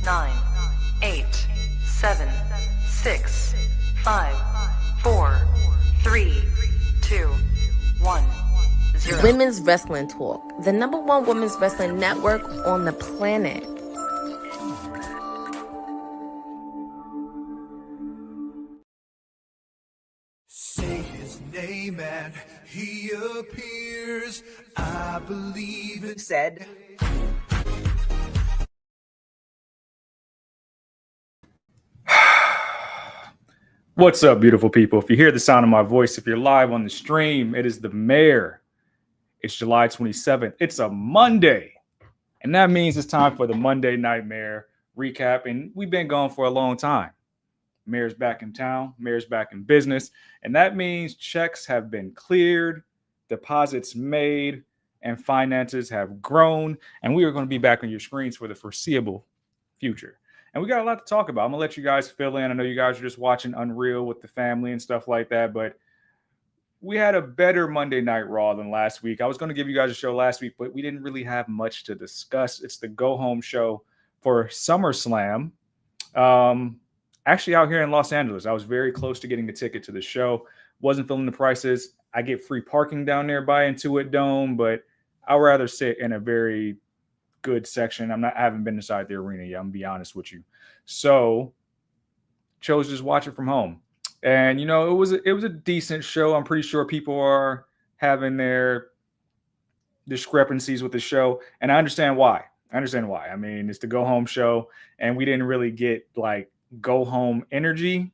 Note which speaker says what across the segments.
Speaker 1: 9, 8, 7, 6, 5, 4, 3, 2, 1, 0.
Speaker 2: Women's Wrestling Talk, the #1 women's wrestling network on the planet.
Speaker 3: Say his name and he appears. I believe it said.
Speaker 4: What's up, beautiful people? If you hear the sound of my voice, if you're live on the stream, it is the mayor. It's July 27th. It's a Monday. And that means it's time for the Monday Nightmare recap. And we've been gone for a long time. Mayor's back in town. Mayor's back in business. And that means checks have been cleared, deposits made, and finances have grown. And we are going to be back on your screens for the foreseeable future. And we got a lot to talk about. I'm going to let you guys fill in. I know you guys are just watching Unreal with the family and stuff like that, but we had a better Monday Night Raw than last week. I was going to give you guys a show last week, but we didn't really have much to discuss. It's the go-home show for SummerSlam. Actually, out here in Los Angeles, I was very close to getting a ticket to the show. Wasn't feeling the prices. I get free parking down there by Intuit Dome, but I'd rather sit in a very good section. I haven't been inside the arena yet. I'm gonna be honest with you. So chose to just watch it from home. And you know, it was a decent show. I'm pretty sure people are having their discrepancies with the show, and I understand why. I mean, it's the go home show, and we didn't really get like go home energy,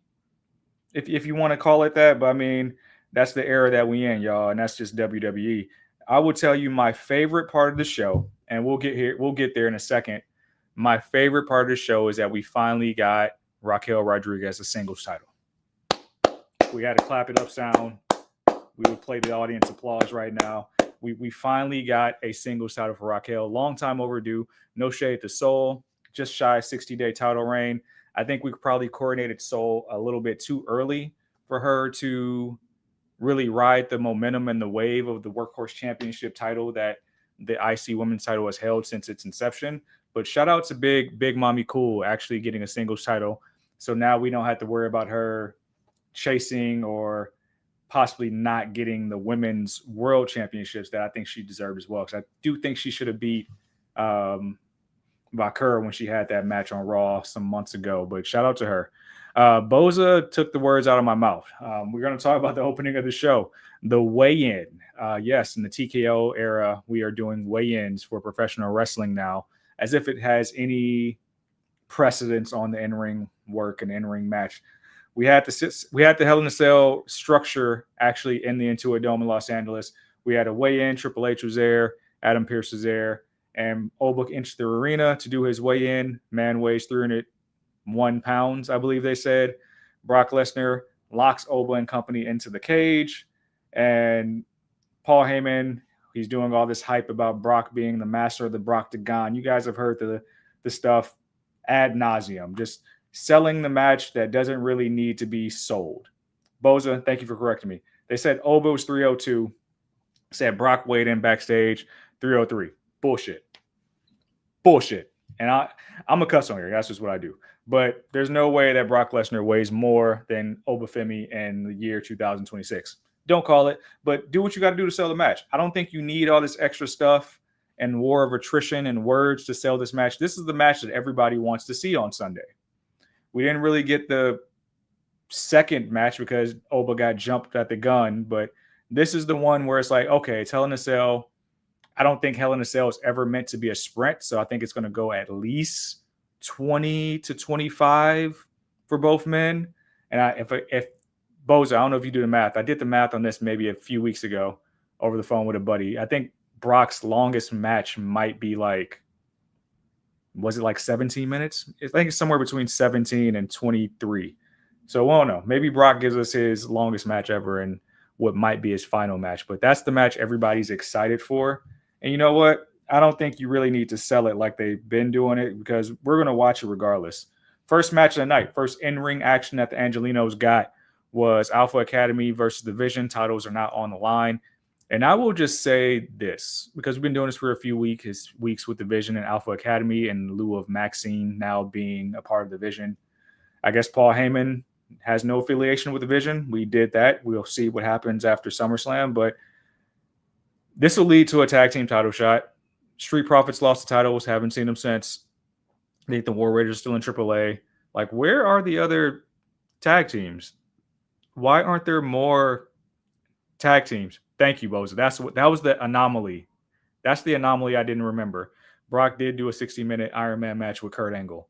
Speaker 4: if you want to call it that. But I mean, that's the era that we in, y'all, and that's just WWE. I will tell you my favorite part of the show, and we'll get there in a second. My favorite part of the show is that we finally got Raquel Rodriguez a singles title. We had a clap it up sound. We would play the audience applause right now. We finally got a singles title for Raquel. Long time overdue. No shade to Soul. Just shy of 60-day title reign. I think we probably coordinated Soul a little bit too early for her to really ride the momentum and the wave of the Workhorse Championship title that the IC Women's title has held since its inception. But shout out to Big Mommy Cool actually getting a singles title. So now we don't have to worry about her chasing or possibly not getting the women's world championships that I think she deserved as well. Because I do think she should have beat Vaquer when she had that match on Raw some months ago. But shout out to her. Boza took the words out of my mouth. We're going to talk about the opening of the show, the weigh-in. Yes, in the TKO era, we are doing weigh-ins for professional wrestling now, as if it has any precedence on the in-ring work and in-ring match. We had the Hell in a Cell structure actually in the Intuit Dome in Los Angeles. We had a weigh-in. Triple H was there. Adam Pearce was there. And Oba entered the arena to do his weigh-in. Man weighs 301 pounds, I believe they said. Brock Lesnar locks Oba and company into the cage. And Paul Heyman, he's doing all this hype about Brock being the master of the Brocktagon. You guys have heard the stuff ad nauseum. Just selling the match that doesn't really need to be sold. Boza, thank you for correcting me. They said Oba was 302. Said Brock weighed in backstage 303. Bullshit. And I'm a cuss on here. That's just what I do. But there's no way that Brock Lesnar weighs more than Obafemi in the year 2026. Don't call it, but do what you got to do to sell the match. I don't think you need all this extra stuff and war of attrition and words to sell this match. This is the match that everybody wants to see on Sunday. We didn't really get the second match because Oba got jumped at the gun, but this is the one where it's like, okay, it's Hell in a Cell. I don't think Hell in a Cell is ever meant to be a sprint, so I think it's going to go at least 20 to 25 for both men. And if Boza, I don't know if you do the math. I did the math on this maybe a few weeks ago over the phone with a buddy. I think Brock's longest match might be like, was it like 17 minutes? I think it's somewhere between 17 and 23. So I don't know. Maybe Brock gives us his longest match ever and what might be his final match. But that's the match everybody's excited for. And you know what? I don't think you really need to sell it like they've been doing it because we're going to watch it regardless. First match of the night, first in-ring action that the Angelinos got was Alpha Academy versus The Vision. Titles are not on the line. And I will just say this, because we've been doing this for a few weeks with the Vision and Alpha Academy in lieu of Maxine now being a part of the Vision. I guess Paul Heyman has no affiliation with the Vision. We did that. We'll see what happens after SummerSlam, but this will lead to a tag team title shot. Street Profits lost the titles. Haven't seen them since. I think the War Raiders are still in AAA. Like, where are the other tag teams? Why aren't there more tag teams? Thank you, Boza. That was the anomaly. That's the anomaly I didn't remember. Brock did do a 60-minute Iron Man match with Kurt Angle.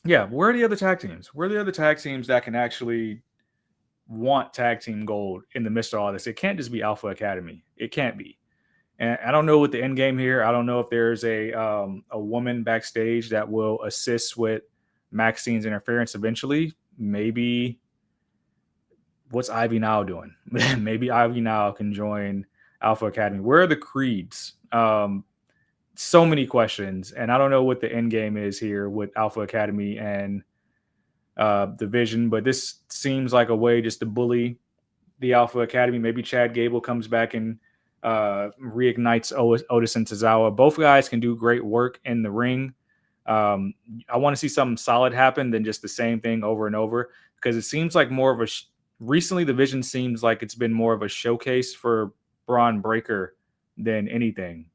Speaker 4: Yeah, where are the other tag teams? Where are the other tag teams that can actually want tag team gold in the midst of all this? It can't just be Alpha Academy. It can't be. And I don't know what the end game here. I don't know if there's a woman backstage that will assist with Maxine's interference eventually. Maybe what's Ivy Now doing? Maybe Ivy Now can join Alpha Academy. Where are the Creeds? So many questions, and I don't know what the end game is here with Alpha Academy and the Vision, but this seems like a way just to bully the Alpha Academy. Maybe Chad Gable comes back and reignites Otis and Tozawa. Both guys can do great work in the ring. I want to see something solid happen than just the same thing over and over, because it seems like more of a recently the Vision seems like it's been more of a showcase for Braun Breaker than anything.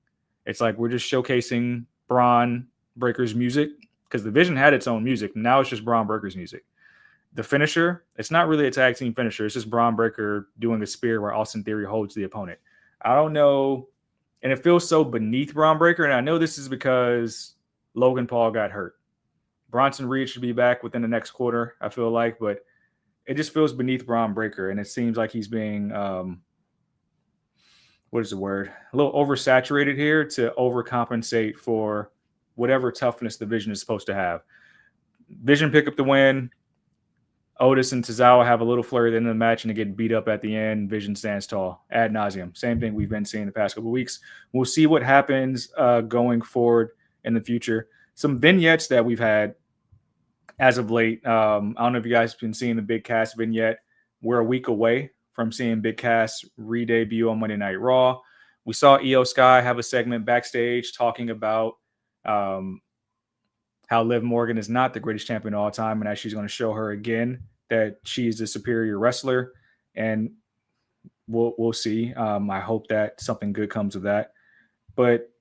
Speaker 4: It's like we're just showcasing Braun Breaker's music, because the Vision had its own music. Now it's just Braun Breaker's music. The finisher, it's not really a tag team finisher. It's just Braun Breaker doing a spear where Austin Theory holds the opponent. I don't know. And it feels so beneath Braun Breaker. And I know this is because Logan Paul got hurt. Bronson Reed should be back within the next quarter, I feel like. But it just feels beneath Braun Breaker. And it seems like he's being, what is the word? A little oversaturated here to overcompensate for whatever toughness the Vision is supposed to have. Vision pick up the win. Otis and Tozawa have a little flurry at the end of the match and they get beat up at the end. Vision stands tall ad nauseum. Same thing we've been seeing the past couple of weeks. We'll see what happens going forward in the future. Some vignettes that we've had as of late. I don't know if you guys have been seeing the Big Cass vignette. We're a week away from seeing Big Cass re-debut on Monday Night Raw. We saw Io Sky have a segment backstage talking about how Liv Morgan is not the greatest champion of all time, and that she's going to show her again that she's a superior wrestler. And we'll see. I hope that something good comes of that. But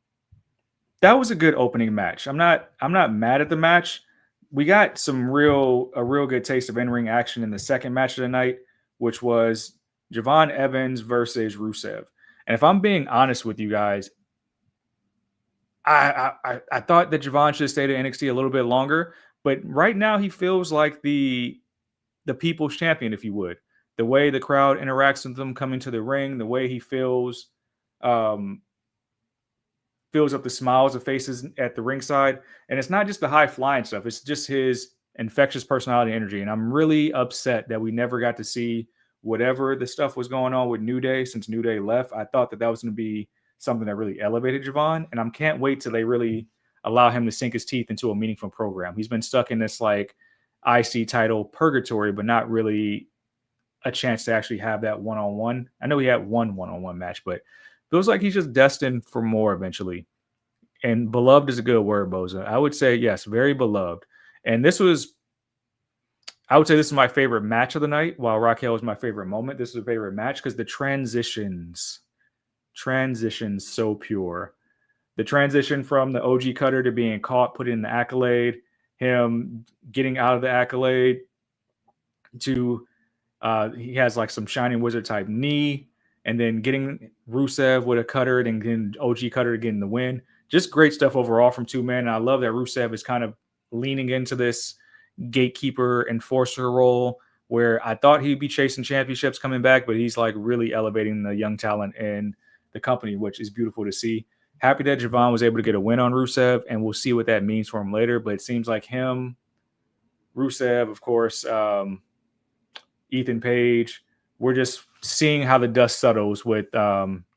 Speaker 4: that was a good opening match. I'm not mad at the match. We got a real good taste of in-ring action in the second match of the night, which was Javon Evans versus Rusev. And if I'm being honest with you guys, I thought that Javon should have stayed at NXT a little bit longer, but right now he feels like the people's champion, if you would. The way the crowd interacts with him coming to the ring, the way he fills up the smiles of faces at the ringside. And it's not just the high flying stuff. It's just his infectious personality and energy. And I'm really upset that we never got to see whatever the stuff was going on with New Day since New Day left. I thought that was going to be something that really elevated Javon. And I can't wait till they really allow him to sink his teeth into a meaningful program. He's been stuck in this like IC title purgatory, but not really a chance to actually have that one-on-one. I know he had one-on-one match, but feels like he's just destined for more eventually. And beloved is a good word, Boza. I would say, yes, very beloved. And I would say this is my favorite match of the night, while Raquel was my favorite moment. This is a favorite match because the transitions so pure. The transition from the OG cutter to being caught, put in the accolade, him getting out of the accolade to he has like some Shining Wizard type knee, and then getting Rusev with a cutter and then OG cutter getting the win. Just great stuff overall from two men. And I love that Rusev is kind of leaning into this gatekeeper enforcer role, where I thought he'd be chasing championships coming back, but he's like really elevating the young talent in the company, which is beautiful to see. Happy that Javon was able to get a win on Rusev, and we'll see what that means for him later. But it seems like him, Rusev, of course, Ethan Page, we're just seeing how the dust settles with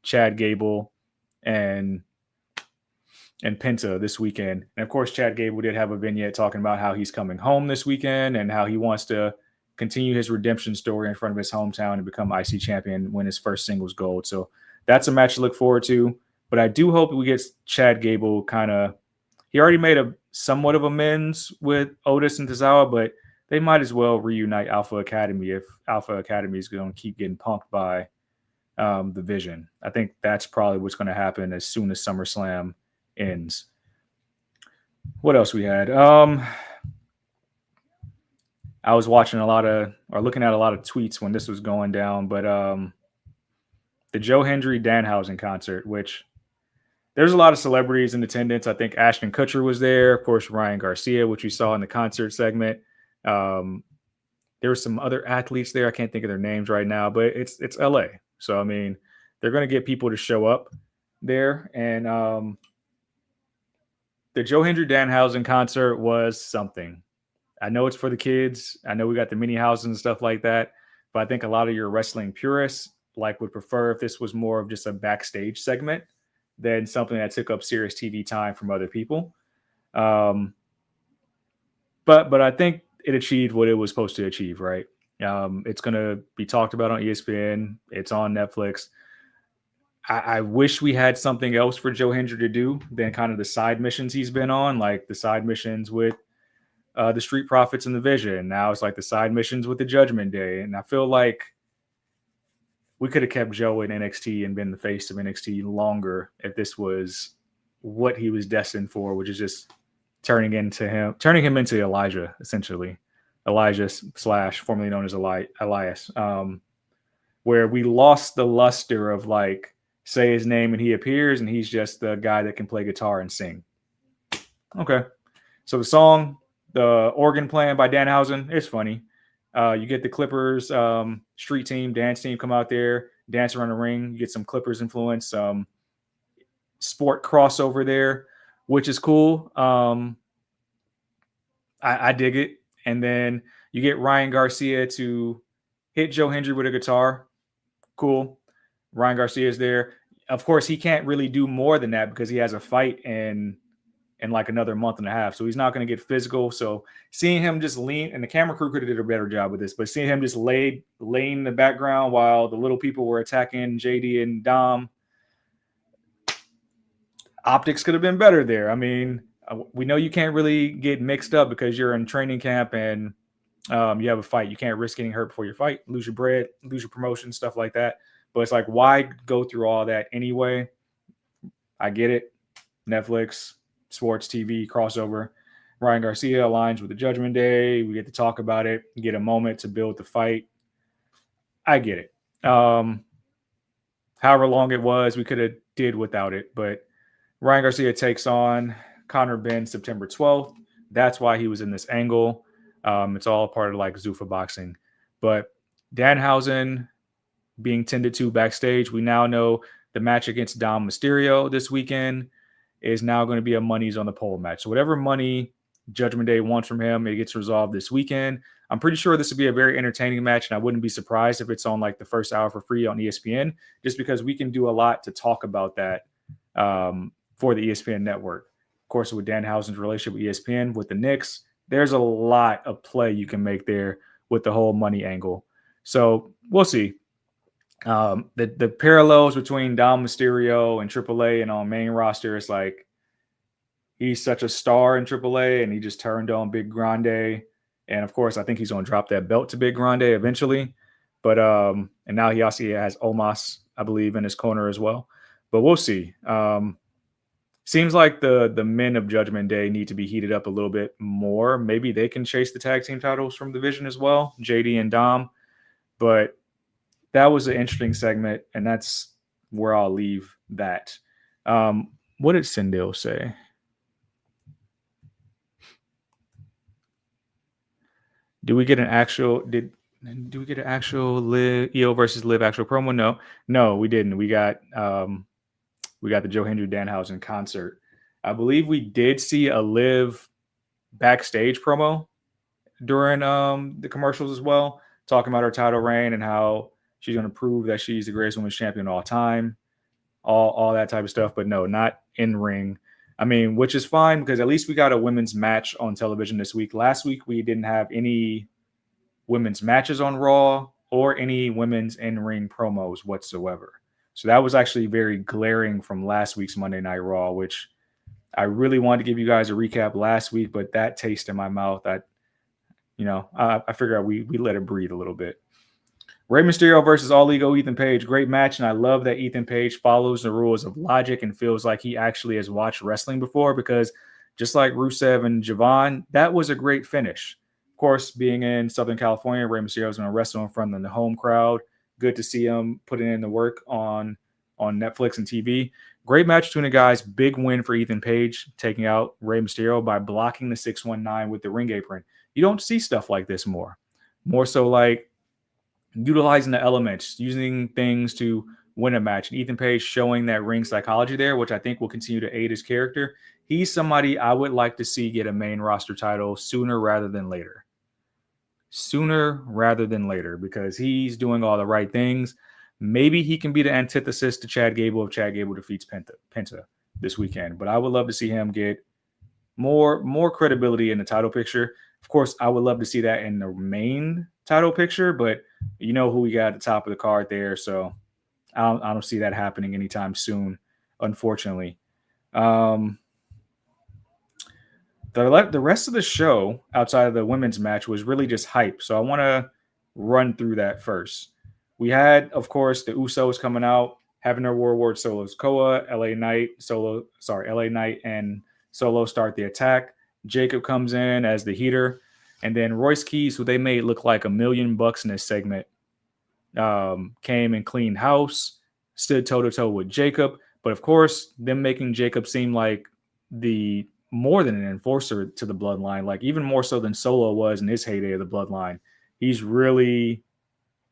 Speaker 4: Chad Gable and Penta this weekend. And of course, Chad Gable did have a vignette talking about how he's coming home this weekend and how he wants to continue his redemption story in front of his hometown and become IC champion, win his first singles gold. So that's a match to look forward to. But I do hope we get Chad Gable kind of. He already made a somewhat of amends with Otis and Tozawa, but they might as well reunite Alpha Academy if Alpha Academy is going to keep getting punked by the Vision. I think that's probably what's going to happen as soon as SummerSlam ends. What else we had? I was watching looking at a lot of tweets when this was going down, but the Joe Hendry Danhausen concert, which there's a lot of celebrities in attendance. I think Ashton Kutcher was there. Of course, Ryan Garcia, which we saw in the concert segment. There were some other athletes there. I can't think of their names right now, but it's LA. So, I mean, they're going to get people to show up there. And the Joe Hendry Danhausen concert was something. I know it's for the kids. I know we got the mini houses and stuff like that. But I think a lot of your wrestling purists would prefer if this was more of just a backstage segment than something that took up serious TV time from other people. But I think it achieved what it was supposed to achieve, right? It's going to be talked about on ESPN. It's on Netflix. I wish we had something else for Joe Hendry to do than kind of the side missions he's been on, like the side missions with the Street Profits and the Vision. Now it's like the side missions with the Judgment Day. And I feel like we could have kept Joe in NXT and been the face of NXT longer if this was what he was destined for, which is just turning him into Elijah, essentially. Elijah / formerly known as Elias, where we lost the luster of say his name and he appears and he's just the guy that can play guitar and sing. Okay. So the song, the organ playing by Danhausen, it's funny. You get the Clippers street team, dance team come out there, dance around the ring. You get some Clippers influence, sport crossover there, which is cool. I dig it. And then you get Ryan Garcia to hit Joe Hendry with a guitar. Cool. Ryan Garcia is there. Of course, he can't really do more than that because he has a fight in another month and a half. So he's not going to get physical. So seeing him just lean, and the camera crew could have did a better job with this, but seeing him just laying in the background while the little people were attacking JD and Dom, optics could have been better there. I mean, we know you can't really get mixed up because you're in training camp and you have a fight. You can't risk getting hurt before your fight, lose your bread, lose your promotion, stuff like that. But it's like, why go through all that anyway? I get it. Netflix, sports TV, crossover. Ryan Garcia aligns with the Judgment Day. We get to talk about it, get a moment to build the fight. I get it. However long it was, we could have did without it. But Ryan Garcia takes on Conor Benn September 12th. That's why he was in this angle. It's all part of Zuffa boxing. But Danhausen being tended to backstage. We now know the match against Dom Mysterio this weekend is now going to be a money's on the pole match. So whatever money Judgment Day wants from him, it gets resolved this weekend. I'm pretty sure this would be a very entertaining match, and I wouldn't be surprised if it's on the first hour for free on ESPN, just because we can do a lot to talk about that for the ESPN network. Of course, with Danhausen's relationship with ESPN, with the Knicks, there's a lot of play you can make there with the whole money angle. So we'll see. The parallels between Dom Mysterio and AAA and on main roster is he's such a star in AAA and he just turned on Big Grande. And of course, I think he's going to drop that belt to Big Grande eventually. But and now he also has Omos, I believe, in his corner as well. But we'll see. Seems like the men of Judgment Day need to be heated up a little bit more. Maybe they can chase the tag team titles from Division as well, JD and Dom. But that was an interesting segment, and that's where I'll leave that. What did Sindel say? Do we get an actual Liv, EO versus Liv actual promo? No, we didn't. We got the Joe Hendry Danhausen concert. I believe we did see a Liv backstage promo during the commercials as well, talking about her title reign and how she's going to prove that she's the greatest women's champion of all time, all that type of stuff. But no, not in ring. I mean, which is fine because at least we got a women's match on television this week. Last week, we didn't have any women's matches on Raw or any women's in-ring promos whatsoever. So that was actually very glaring from last week's Monday Night Raw, which I really wanted to give you guys a recap last week, but that taste in my mouth, I figured we let it breathe a little bit. Rey Mysterio versus All Ego Ethan Page. Great match, and I love that Ethan Page follows the rules of logic and feels like he actually has watched wrestling before, because just like Rusev and Javon, that was a great finish. Of course, being in Southern California, Rey Mysterio is going to wrestle in front of the home crowd. Good to see him putting in the work on Netflix and TV. Great match between the guys. Big win for Ethan Page, taking out Rey Mysterio by blocking the 619 with the ring apron. You don't see stuff like this more. More so like utilizing the elements, using things to win a match. And Ethan Page showing that ring psychology there, which I think will continue to aid his character. He's somebody I would like to see get a main roster title sooner rather than later. Sooner rather than later, because he's doing all the right things. Maybe he can be the antithesis to Chad Gable if Chad Gable defeats Penta this weekend. But I would love to see him get more credibility in the title picture. Of course, I would love to see that in the main title picture, but you know who we got at the top of the card there, so I don't see that happening anytime soon, unfortunately. The rest of the show outside of the women's match was really just hype, so I want to run through that first. We had, of course, the Usos coming out, having their War solos. Koa, LA Knight and Solo start the attack. Jacob comes in as the heater. And then Royce Keys, who they made look like $1 million in this segment, came and cleaned house, stood toe-to-toe with Jacob. But, of course, them making Jacob seem like more than an enforcer to the bloodline, like even more so than Solo was in his heyday of the bloodline. He's really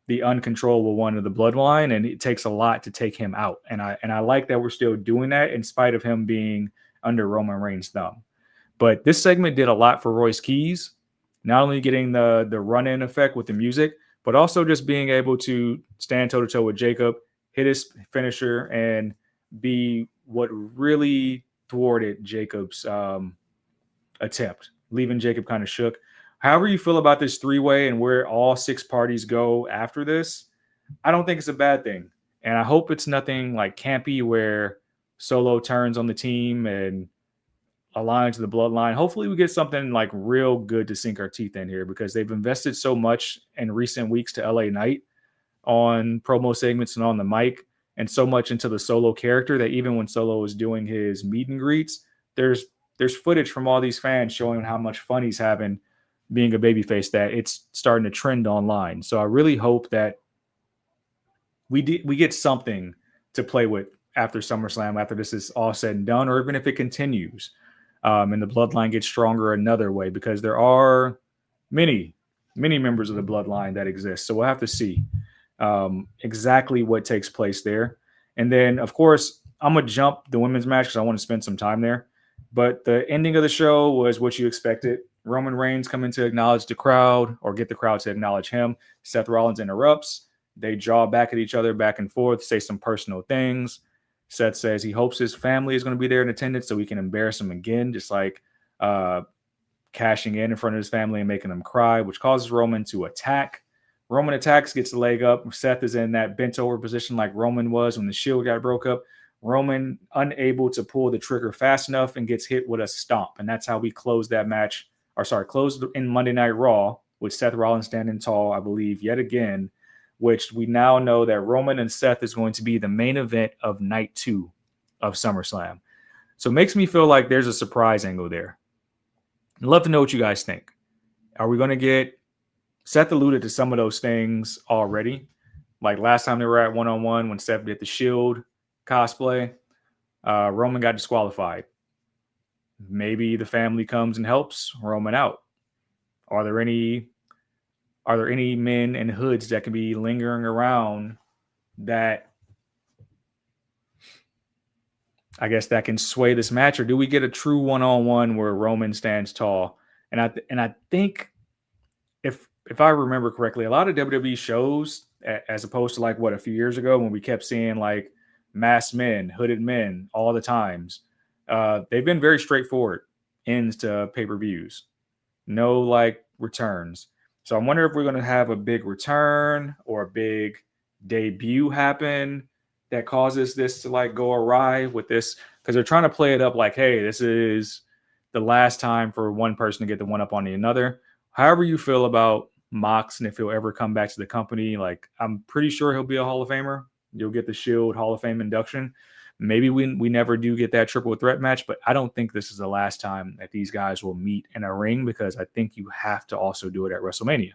Speaker 4: the uncontrollable one of the bloodline, and it takes a lot to take him out. And I like that we're still doing that in spite of him being under Roman Reigns' thumb. But this segment did a lot for Royce Keys, not only getting the run-in effect with the music, but also just being able to stand toe-to-toe with Jacob, hit his finisher, and be what really thwarted Jacob's attempt, leaving Jacob kind of shook. However you feel about this three-way and where all six parties go after this, I don't think it's a bad thing. And I hope it's nothing like campy where Solo turns on the team and aligns to the bloodline. Hopefully we get something like real good to sink our teeth in here, because they've invested so much in recent weeks to LA Knight on promo segments and on the mic, and so much into the Solo character that even when Solo is doing his meet and greets, there's footage from all these fans showing how much fun he's having being a babyface, that it's starting to trend online. So I really hope that we get something to play with after SummerSlam, after this is all said and done, or even if it continues. And the bloodline gets stronger another way, because there are many members of the bloodline that exist. So we'll have to see exactly what takes place there. And then, of course, I'm going to jump the women's match because I want to spend some time there. But the ending of the show was what you expected. Roman Reigns coming to acknowledge the crowd, or get the crowd to acknowledge him. Seth Rollins interrupts. They jaw back at each other, back and forth, say some personal things. Seth says he hopes his family is going to be there in attendance so he can embarrass him again, just like cashing in front of his family and making them cry, which causes Roman to attack. Roman attacks, gets the leg up. Seth is in that bent over position like Roman was when the Shield got broke up. Roman unable to pull the trigger fast enough and gets hit with a stomp. And that's how we close that match, closed in Monday Night Raw with Seth Rollins standing tall, I believe, yet again, which we now know that Roman and Seth is going to be the main event of night 2 of SummerSlam. So it makes me feel like there's a surprise angle there. I'd love to know what you guys think. Are we going to get... Seth alluded to some of those things already. Like last time they were at one-on-one when Seth did the Shield cosplay, Roman got disqualified. Maybe the family comes and helps Roman out. Are there any men in hoods that can be lingering around that I guess that can sway this match? Or do we get a true one-on-one where Roman stands tall? And I think if I remember correctly, a lot of WWE shows, as opposed to like a few years ago when we kept seeing like masked men, hooded men all the times, they've been very straightforward ends to pay-per-views. No like returns. So I wonder if we're going to have a big return or a big debut happen that causes this to like go awry with this, because they're trying to play it up like, hey, this is the last time for one person to get the one up on the another. However you feel about Mox and if he'll ever come back to the company, like I'm pretty sure he'll be a Hall of Famer. You'll get the Shield Hall of Fame induction. Maybe we never do get that triple threat match, but I don't think this is the last time that these guys will meet in a ring, because I think you have to also do it at WrestleMania.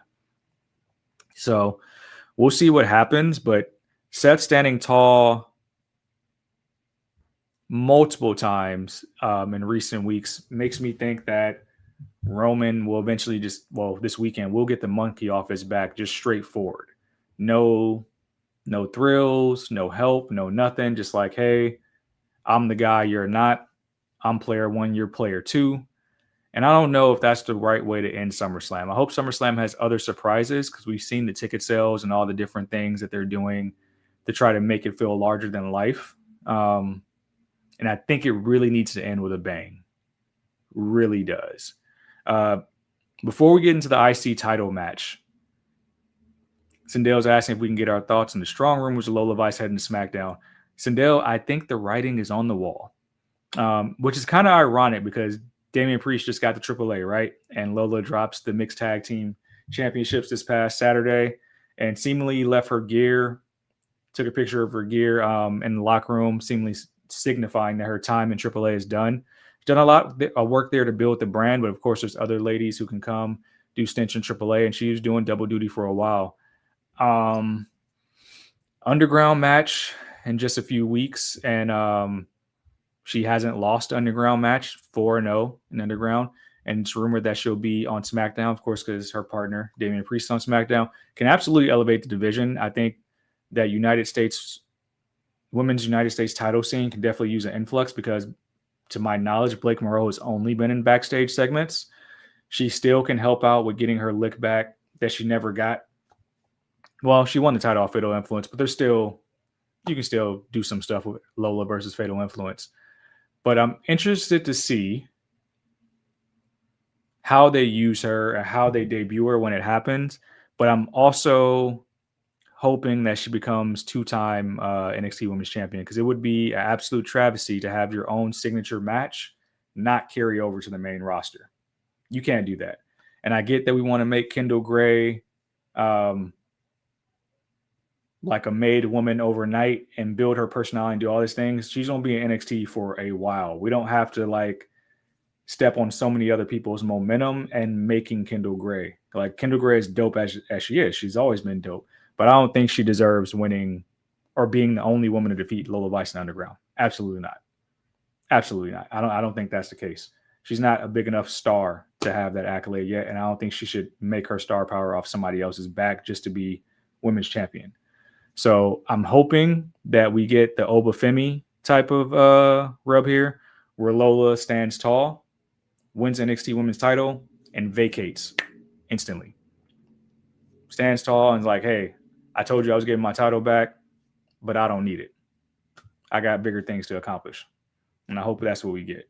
Speaker 4: So we'll see what happens, but Seth standing tall multiple times in recent weeks makes me think that Roman will eventually this weekend, we'll get the monkey off his back, just straightforward. No thrills, no help, no nothing. Just like, hey, I'm the guy, you're not. I'm player one, you're player two. And I don't know if that's the right way to end SummerSlam. I hope SummerSlam has other surprises, because we've seen the ticket sales and all the different things that they're doing to try to make it feel larger than life. And I think it really needs to end with a bang. Really does. Before we get into the IC title match, Sindale's asking if we can get our thoughts on the strong rumors of Lola Vice heading to SmackDown. Sindale, I think the writing is on the wall, which is kind of ironic because Damian Priest just got the AAA, right? And Lola drops the mixed tag team championships this past Saturday and seemingly left her gear, took a picture of her gear in the locker room, seemingly signifying that her time in AAA is done. She's done a lot of work there to build the brand, but of course there's other ladies who can come do stints in AAA, and she was doing double duty for a while. Underground match in just a few weeks, and she hasn't lost Underground match, 4-0 in Underground, and it's rumored that she'll be on SmackDown, of course, because her partner Damian Priest on SmackDown can absolutely elevate the division. I think that women's United States title scene can definitely use an influx, because to my knowledge, Blake Moreau has only been in backstage segments. She still can help out with getting her lick back that she never got. Well, she won the title off Fatal Influence, but you can still do some stuff with Lola versus Fatal Influence. But I'm interested to see how they use her and how they debut her when it happens. But I'm also hoping that she becomes two-time NXT Women's Champion, because it would be an absolute travesty to have your own signature match not carry over to the main roster. You can't do that. And I get that we want to make Kendall Gray like a made woman overnight and build her personality and do all these things. She's going to be in NXT for a while. We don't have to like step on so many other people's momentum and making Kendall Gray. Like, Kendall Gray is dope as she is. She's always been dope. But I don't think she deserves winning or being the only woman to defeat Lola Vice in Underground. Absolutely not. Absolutely not. I don't think that's the case. She's not a big enough star to have that accolade yet, and I don't think she should make her star power off somebody else's back just to be women's champion. So I'm hoping that we get the Obafemi type of rub here, where Lola stands tall, wins NXT Women's title, and vacates instantly. Stands tall and is like, hey, I told you I was getting my title back, but I don't need it. I got bigger things to accomplish. And I hope that's what we get.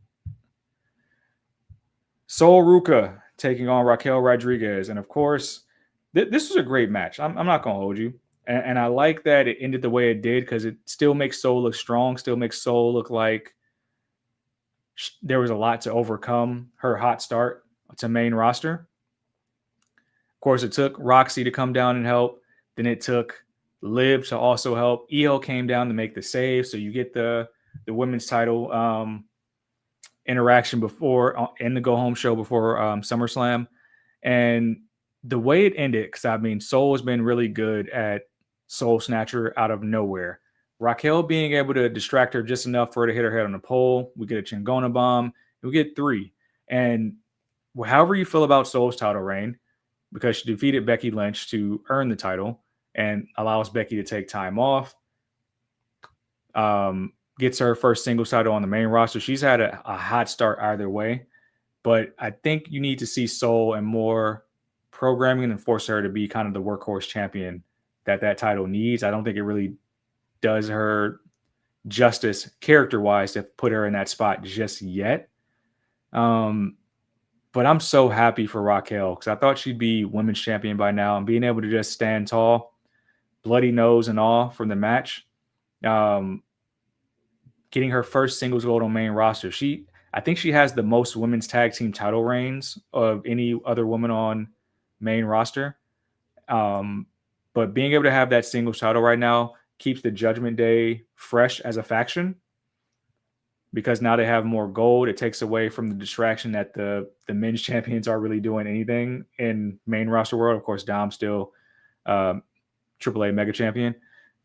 Speaker 4: Sol Ruca taking on Raquel Rodriguez. And of course, this was a great match. I'm not going to hold you. And I like that it ended the way it did, because it still makes Sol look strong, still makes Sol look like there was a lot to overcome her hot start to main roster. Of course, it took Roxy to come down and help. Then it took Liv to also help. Io came down to make the save. So you get the women's title interaction before in the go home show before SummerSlam. And the way it ended, because I mean, Sol has been really good at Soul Snatcher out of nowhere. Raquel being able to distract her just enough for her to hit her head on the pole. We get a Chingona bomb. We get 3. And however you feel about Sol's title reign, because she defeated Becky Lynch to earn the title and allows Becky to take time off, gets her first singles title on the main roster. She's had a hot start either way, but I think you need to see Sol and more programming and force her to be kind of the workhorse champion that title needs. I don't think it really does her justice character-wise to put her in that spot just yet. But I'm so happy for Raquel because I thought she'd be women's champion by now, and being able to just stand tall, bloody nose and all from the match, um, getting her first singles gold on main roster. I think she has the most women's tag team title reigns of any other woman on main roster. Um, but being able to have that singles title right now keeps the Judgment Day fresh as a faction because now they have more gold. It takes away from the distraction that the men's champions are really doing anything in main roster world. Of course, Dom's still AAA mega champion.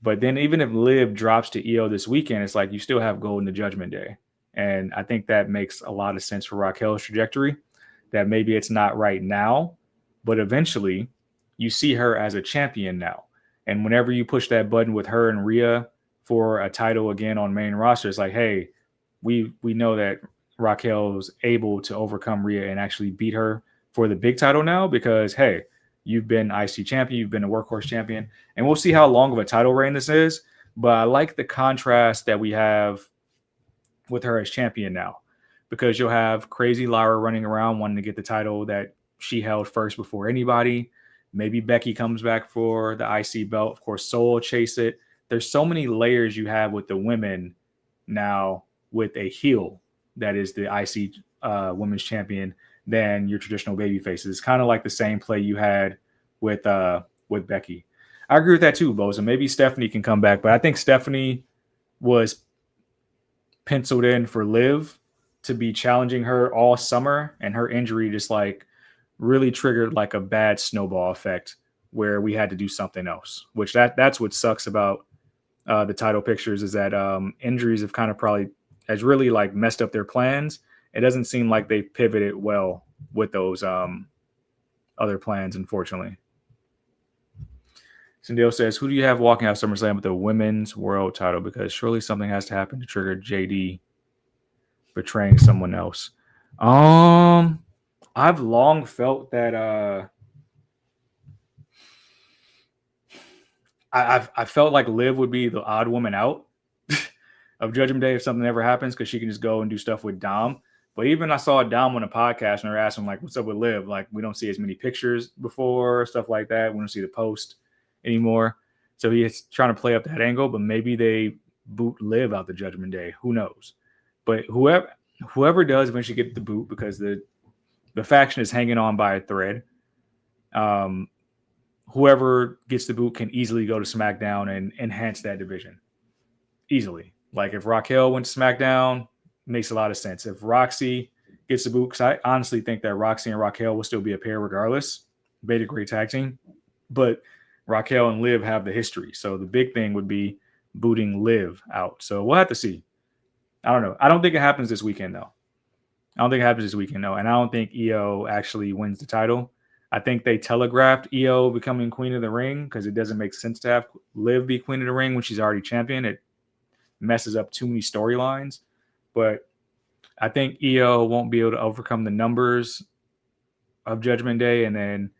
Speaker 4: But then even if Liv drops to EO this weekend, it's like you still have gold in the Judgment Day. And I think that makes a lot of sense for Raquel's trajectory, that maybe it's not right now, but eventually you see her as a champion now. And whenever you push that button with her and Rhea for a title again on main roster, it's like, hey, we know that Raquel's able to overcome Rhea and actually beat her for the big title now because, hey, you've been IC champion, you've been a workhorse champion, and we'll see how long of a title reign this is. But I like the contrast that we have with her as champion now, because you'll have crazy Lyra running around wanting to get the title that she held first before anybody. Maybe Becky comes back for the IC belt. Of course, Sol will chase it. There's so many layers you have with the women now with a heel that is the IC women's champion than your traditional baby faces. It's kind of like the same play you had with Becky. I agree with that too, Boza. Maybe Stephanie can come back, but I think Stephanie was penciled in for Liv to be challenging her all summer, and her injury just like really triggered like a bad snowball effect where we had to do something else, which that's what sucks about the title pictures is that injuries have kind of probably has really like messed up their plans. It doesn't seem like they pivoted well with those other plans, unfortunately. Cindy says, who do you have walking out SummerSlam with the women's world title? Because surely something has to happen to trigger JD betraying someone else. I've long felt that I felt like Liv would be the odd woman out of Judgment Day if something ever happens, because she can just go and do stuff with Dom. But even I saw Dom on a podcast and they're asking like, what's up with Liv? Like, we don't see as many pictures before, stuff like that. We don't see the post anymore. So he's trying to play up that angle, but maybe they boot Liv out the Judgment Day. Who knows? But whoever does eventually get the boot, because the faction is hanging on by a thread. Whoever gets the boot can easily go to SmackDown and enhance that division. Easily. Like if Raquel went to SmackDown, makes a lot of sense. If Roxy gets the boot, because I honestly think that Roxy and Raquel will still be a pair regardless. Beta great tag team. But Raquel and Liv have the history. So the big thing would be booting Liv out. So we'll have to see. I don't know. I don't think it happens this weekend, though. And I don't think EO actually wins the title. I think they telegraphed EO becoming Queen of the Ring because it doesn't make sense to have Liv be Queen of the Ring when she's already champion. It messes up too many storylines. But I think EO won't be able to overcome the numbers of Judgment Day, and then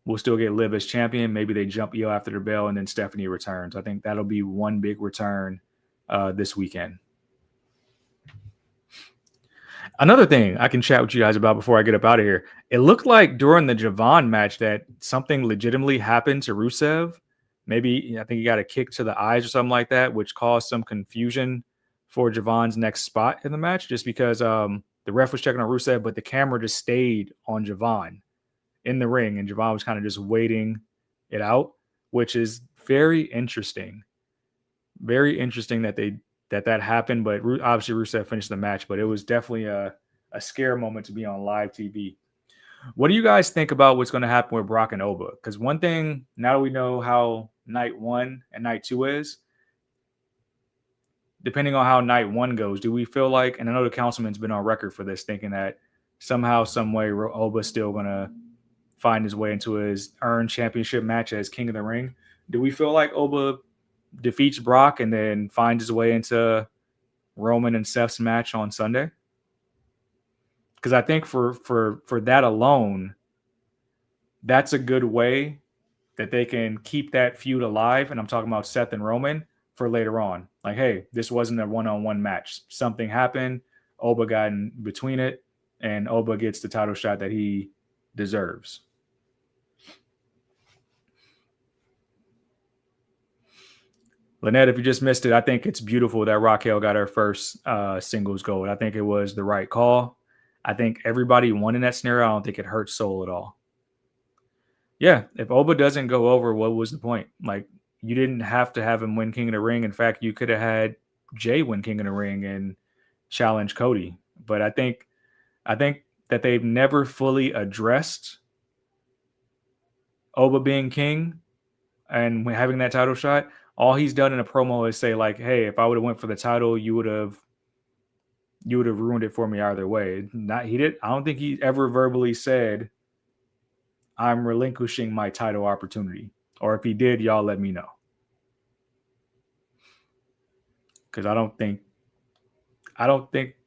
Speaker 4: we'll still get Liv as champion. Maybe they jump EO after the bell, and then Stephanie returns. I think that'll be one big return this weekend. Another thing I can chat with you guys about before I get up out of here. It looked like during the Javon match that something legitimately happened to Rusev. Maybe I think he got a kick to the eyes or something like that, which caused some confusion for Javon's next spot in the match, just because the ref was checking on Rusev, but the camera just stayed on Javon in the ring, and Javon was kind of just waiting it out, which is very interesting. Very interesting that that happened, but obviously Rusev finished the match, but it was definitely a scare moment to be on live TV. What do you guys think about what's going to happen with Brock and Oba? Because one thing, now that we know how night 1 and night 2 is, depending on how night 1 goes, do we feel like, and I know the councilman's been on record for this, thinking that somehow, some way, Oba's still going to find his way into his earned championship match as King of the Ring. Do we feel like Oba defeats Brock and then finds his way into Roman and Seth's match on Sunday? Because I think for that alone, that's a good way that they can keep that feud alive. And I'm talking about Seth and Roman for later on. Like, hey, this wasn't a one-on-one match. Something happened. Oba got in between it. and Oba gets the title shot that he deserves. Lynette, if you just missed it, I think it's beautiful that Raquel got her first singles gold. I think it was the right call. I think everybody won in that scenario. I don't think it hurt Sol at all. Yeah, if Oba doesn't go over, what was the point? Like, you didn't have to have him win King of the Ring. In fact, you could have had Jay win King of the Ring and challenge Cody. But I think that they've never fully addressed Oba being king and having that title shot. All he's done in a promo is say, like, hey, if I would have went for the title, you would have ruined it for me either way. I don't think he ever verbally said, I'm relinquishing my title opportunity. Or if he did, y'all let me know. Because I don't think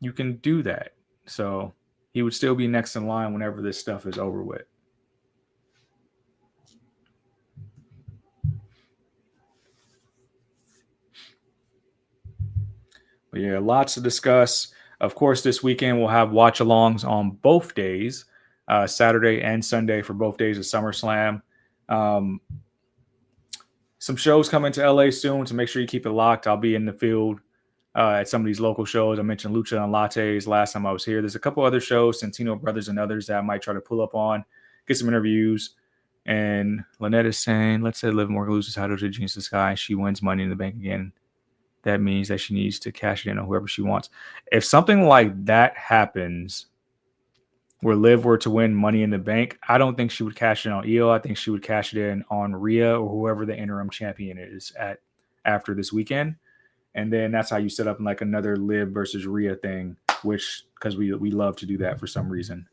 Speaker 4: you can do that. So he would still be next in line whenever this stuff is over with. But yeah, lots to discuss. Of course, this weekend we'll have watch-alongs on both days, Saturday and Sunday for both days of SummerSlam. Some shows coming to LA soon, so make sure you keep it locked. I'll be in the field at some of these local shows. I mentioned Lucha and Lattes last time I was here. There's a couple other shows, Santino Brothers and others, that I might try to pull up on, get some interviews. And Lynette is saying, let's say Liv Morgan loses title to Genius of the Sky. She wins Money in the Bank again. That means that she needs to cash it in on whoever she wants. If something like that happens, where Liv were to win Money in the Bank, I don't think she would cash it on Io. I think she would cash it in on Rhea or whoever the interim champion is after this weekend. And then that's how you set up like another Liv versus Rhea thing, which, because we love to do that for some reason.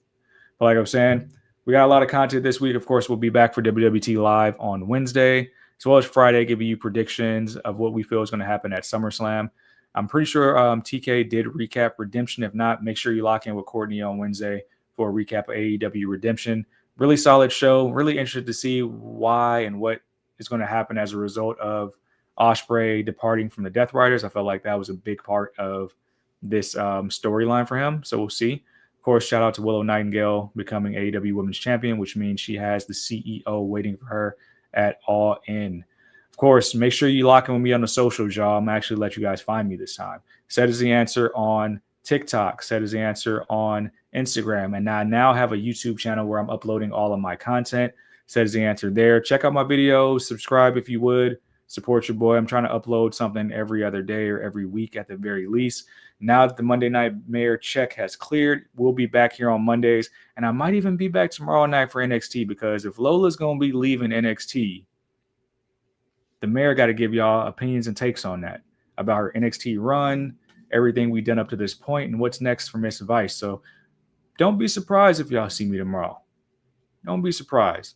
Speaker 4: But like I was saying, we got a lot of content this week. Of course, we'll be back for WWT Live on Wednesday, as well as Friday, giving you predictions of what we feel is going to happen at SummerSlam. I'm pretty sure TK did recap Redemption. If not, make sure you lock in with Courtney on Wednesday for a recap of AEW Redemption. Really solid show. Really interested to see why and what is going to happen as a result of Ospreay departing from the Death Riders. I felt like that was a big part of this storyline for him. So we'll see. Of course, shout out to Willow Nightingale becoming AEW Women's Champion, which means she has the CEO waiting for her at All In. Of course, make sure you lock in with me on the socials, y'all. I'm going to actually let you guys find me this time. Set is the answer on TikTok. Set is the answer on Instagram. And I now have a YouTube channel where I'm uploading all of my content. Set is the answer there. Check out my videos. Subscribe if you would. Support your boy. I'm trying to upload something every other day or every week at the very least. Now that the Monday Night Mayor check has cleared, we'll be back here on Mondays. And I might even be back tomorrow night for NXT, because if Lola's going to be leaving NXT, the mayor got to give y'all opinions and takes on that, about her NXT run, everything we've done up to this point, and what's next for Miss Vice. So don't be surprised if y'all see me tomorrow. Don't be surprised.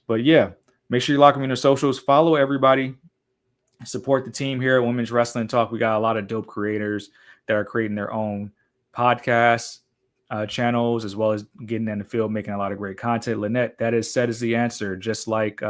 Speaker 4: But yeah, make sure you lock me in the socials. Follow everybody. Support the team here at Women's Wrestling Talk. We got a lot of dope creators that are creating their own podcasts, channels, as well as getting in the field, making a lot of great content. Lynette, that is Set is the Answer, just like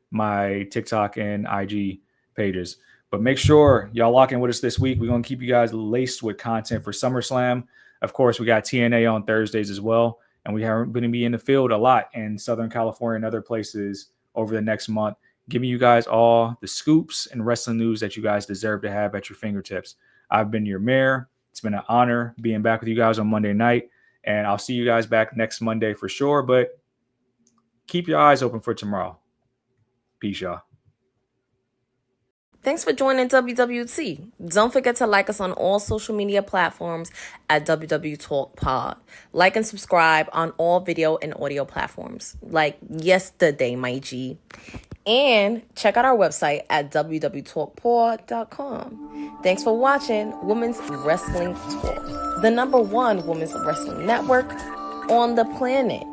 Speaker 4: my TikTok and IG pages. But make sure y'all lock in with us this week. We're going to keep you guys laced with content for SummerSlam. Of course, we got TNA on Thursdays as well. And we are going to be in the field a lot in Southern California and other places over the next month, giving you guys all the scoops and wrestling news that you guys deserve to have at your fingertips. I've been your mayor. It's been an honor being back with you guys on Monday night. And I'll see you guys back next Monday for sure. But keep your eyes open for tomorrow. Peace, y'all.
Speaker 2: Thanks for joining WWT. Don't forget to like us on all social media platforms at WW Talk Pod. Like and subscribe on all video and audio platforms, like yesterday, my G. And check out our website at www.talkpod.com. Thanks for watching Women's Wrestling Talk, the #1 women's wrestling network on the planet.